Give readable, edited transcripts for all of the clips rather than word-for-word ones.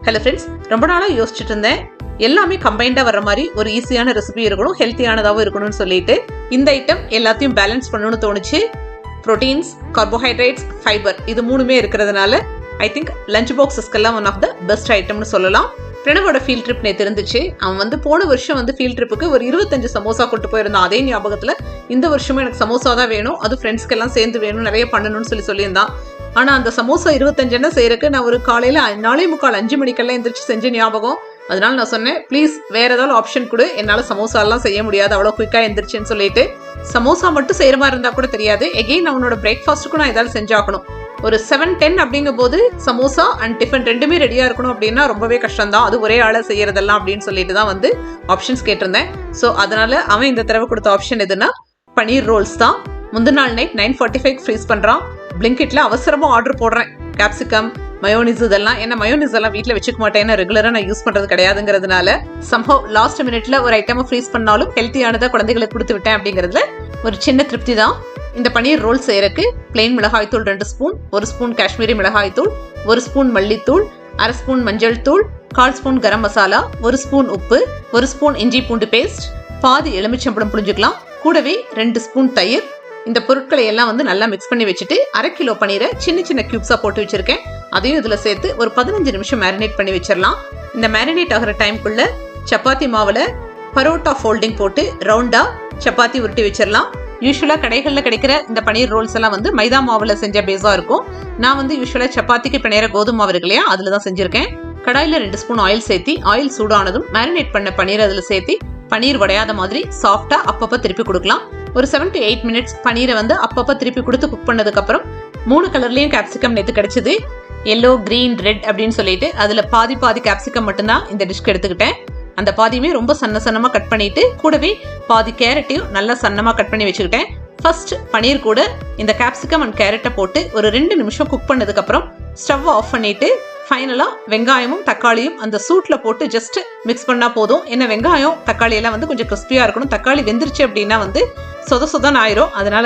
Hello friends, ரொம்ப நாளாக யோசிச்சுட்டு இருந்தேன் எல்லாமே கம்பைண்டாக வர மாதிரி ஒரு ஈஸியான ரெசிபி இருக்கணும், ஹெல்த்தியானதாகவும் இருக்கணும்னு சொல்லிட்டு இந்த ஐட்டம் எல்லாத்தையும் பேலன்ஸ் பண்ணணும்னு தோணுச்சு. ப்ரோட்டீன்ஸ், கார்போஹைட்ரேட்ஸ், ஃபைபர் இது மூணுமே இருக்கிறதுனால ஐ திங்க் லஞ்ச் பாக்ஸஸ்க்கெல்லாம் ஒன் ஆஃப் த பெஸ்ட் ஐட்டம்னு சொல்லலாம். பிரணவோட ஃபீல்ட் ட்ரிப் நேற்று இருந்துச்சு. அவன் போன வருஷம் ஃபீல்ட் ட்ரிப்புக்கு ஒரு 25 சமோசா கொண்டு போயிருந்தான். அதே ஞாபகத்தில் இந்த வருஷமும் எனக்கு சமோசா தான் வேணும், அது ஃப்ரெண்ட்ஸ்க்கெல்லாம் சேர்ந்து வேணும், நிறைய பண்ணணும்னு சொல்லியிருந்தான். ஆனால் அந்த சமோசா 25 செய்யறதுக்கு நான் ஒரு காலையில் 4:45 மணிக்கெல்லாம் எந்திரிச்சு செஞ்ச ஞாபகம். அதனால நான் சொன்னேன், ப்ளீஸ் வேற ஏதாவது ஆப்ஷன் கொடு, என்னால் சமோசாலாம் செய்ய முடியாது அவ்வளோ குயிக்காக எந்திரிச்சுன்னு சொல்லிட்டு. சமோசா மட்டும் செய்கிற மாதிரி இருந்தால் கூட தெரியாது, எகெயின் அவனோட பிரேக்ஃபாஸ்ட்டுக்கும் நான் ஏதாவது செஞ்சாக்கணும். ஒரு 7-10 அப்படிங்கும் போது சமோசா அண்ட் டிஃபன் ரெண்டுமே ரெடியாக இருக்கணும் அப்படின்னா ரொம்பவே கஷ்டம் தான், அது ஒரே ஆளை செய்யறதெல்லாம் அப்படின்னு சொல்லிட்டு தான் ஆப்ஷன்ஸ் கேட்டிருந்தேன். ஸோ அதனால அவன் இந்த தடவை கொடுத்த ஆப்ஷன் எதுனா பனீர் ரோல்ஸ் தான். முந்தின நாள் நைட் 9:45 ஃப்ரீஸ் பண்ணுறான். பிளிங்கிட்ல அவசரமா ஆர்டர் போடுறேன். கேப்சிகம், மயோனிஸ் இதெல்லாம். ஏன்னா மயோனிஸ் எல்லாம் வீட்டில் வச்சுக்க மாட்டேன், ஏன்னா ரெகுலரா நான் யூஸ் பண்றது கிடையாதுங்கிறதுனால சம்பவ் லாஸ்ட் மினிட்ல ஒரு ஐட்டமா ஃப்ரீஸ் பண்ணாலும் ஹெல்த்தியானதை குழந்தைகளுக்கு கொடுத்து விட்டேன் அப்படிங்கிறதுல ஒரு சின்ன திருப்தி தான். இந்த பனீர் ரோல் செய்யறதுக்கு பிளெயின் மிளகாய்த்தூள் 2 ஸ்பூன், 1 ஸ்பூன் காஷ்மீரி மிளகாய்த்தூள், 1 ஸ்பூன் மல்லித்தூள், 1/2 ஸ்பூன் மஞ்சள் தூள், 1/4 ஸ்பூன் கரம் மசாலா, 1 ஸ்பூன் உப்பு, 1 ஸ்பூன் இஞ்சி பூண்டு பேஸ்ட், பாதி எலுமிச்சம்பழம் புழிஞ்சுக்கலாம், கூடவே 2 ஸ்பூன் தயிர். இந்த பொருட்களை எல்லாம் நல்லா மிக்ஸ் பண்ணி வச்சுட்டு 1/2 கிலோ பனீரை சின்ன சின்ன கியூப்ஸா போட்டு வச்சிருக்கேன். அதையும் இதுல சேர்த்து ஒரு 15 நிமிஷம் மேரினேட் பண்ணி வச்சிடலாம். இந்த மேரினேட் ஆகிற டைம்குள்ள சப்பாத்தி மாவுல பரோட்டா ஃபோல்டிங் போட்டு ரவுண்டா சப்பாத்தி உருட்டி வச்சிடலாம். யூஸ்வலா கடைகளில் கிடைக்கிற இந்த பனீர் ரோல்ஸ் எல்லாம் மைதா மாவுல செஞ்ச பேஸா இருக்கும். நான் யூஸ்வலா சப்பாத்திக்கு பிணையிற கோதுமை மாவு இருக்கு இல்லையா, அதுல தான் செஞ்சிருக்கேன். கடாயில 2 ஸ்பூன் ஆயில் சேர்த்தி, ஆயில் சூடானதும் மேரினேட் பண்ண பனீர் அதுல சேர்த்தி பனீர் உடையாத மாதிரி சாஃப்டா அப்பப்ப திருப்பி கொடுக்கலாம். ஒரு 7 to 8 மினிட்ஸ் பனீரை அப்பப்ப திருப்பி கொடுத்து குக் பண்ணதுக்கு அப்புறம் 3 கலர்லயும் கேப்சிகம் நேற்று கிடைச்சது. எல்லோ, கிரீன், ரெட் அப்படின்னு சொல்லிட்டு அதுல பாதி கேப்சிகம் மட்டும்தான் இந்த டிஷ்க்கு எடுத்துக்கிட்டேன். அந்த பாதியுமே ரொம்ப சன்னமா கட் பண்ணிட்டு கூடவே பாதி கேரட்டையும் நல்லா சன்னமா கட் பண்ணி வச்சுக்கிட்டேன். ஃபர்ஸ்ட் பனீர் கூட இந்த கேப்சிகம் அண்ட் கேரட்டை போட்டு ஒரு 2 நிமிஷம் குக் பண்ணதுக்கு அப்புறம் ஸ்டவ் ஆஃப் பண்ணிட்டு ஃபைனலா வெங்காயமும் தக்காளியும் அந்த சூட்ல போட்டு ஜஸ்ட் மிக்ஸ் பண்ணா போதும். ஏன்னா வெங்காயம் தக்காளி எல்லாம் கொஞ்சம் கிறிஸ்பியா இருக்கணும். தக்காளி வெந்துருச்சு அப்படின்னா சொதன்னு ஆயிரும். அதனால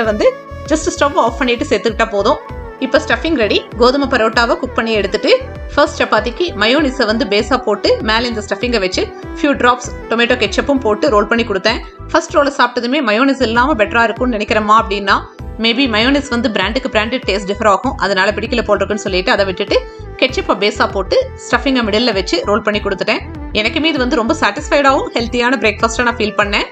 ஜஸ்ட் ஸ்டவ் ஆஃப் பண்ணிட்டு சேர்த்துக்கிட்டா போதும். இப்போ ஸ்டஃபிங் ரெடி. கோதுமை பரோட்டாவை குக் பண்ணி எடுத்துட்டு ஃபர்ஸ்ட் சப்பாத்திக்கு மயோனிஸை பேஸா போட்டு மேலே இந்த ஸ்டஃபிங்கை வச்சு ஃபியூ டிராப்ஸ் டொமேட்டோ கெச்சப்பும் போட்டு ரோல் பண்ணி கொடுத்தேன். ஃபர்ஸ்ட் ரோலை சாப்பிட்டதுமே மயோனிஸ் இல்லாமல் பெட்டரா இருக்கும்னு நினைக்கிறேம்மா அப்படின்னா maybe mayonnaise brand taste differ ஆகும், அதனால பிடிக்கல போட்டிருக்குன்னு சொல்லிட்டு அதை விட்டுட்டு கெச்சப்பை பேஸா போட்டு ஸ்டஃபிங்கை மிடில் வச்சு ரோல் பண்ணி கொடுத்துட்டேன். எனக்குமே இது ரொம்ப சாட்டிஸ்ஃபைடாகவும் ஹெல்த்தியான பிரேக்ஃபாஸ்டா நான் ஃபீல் பண்ணேன்.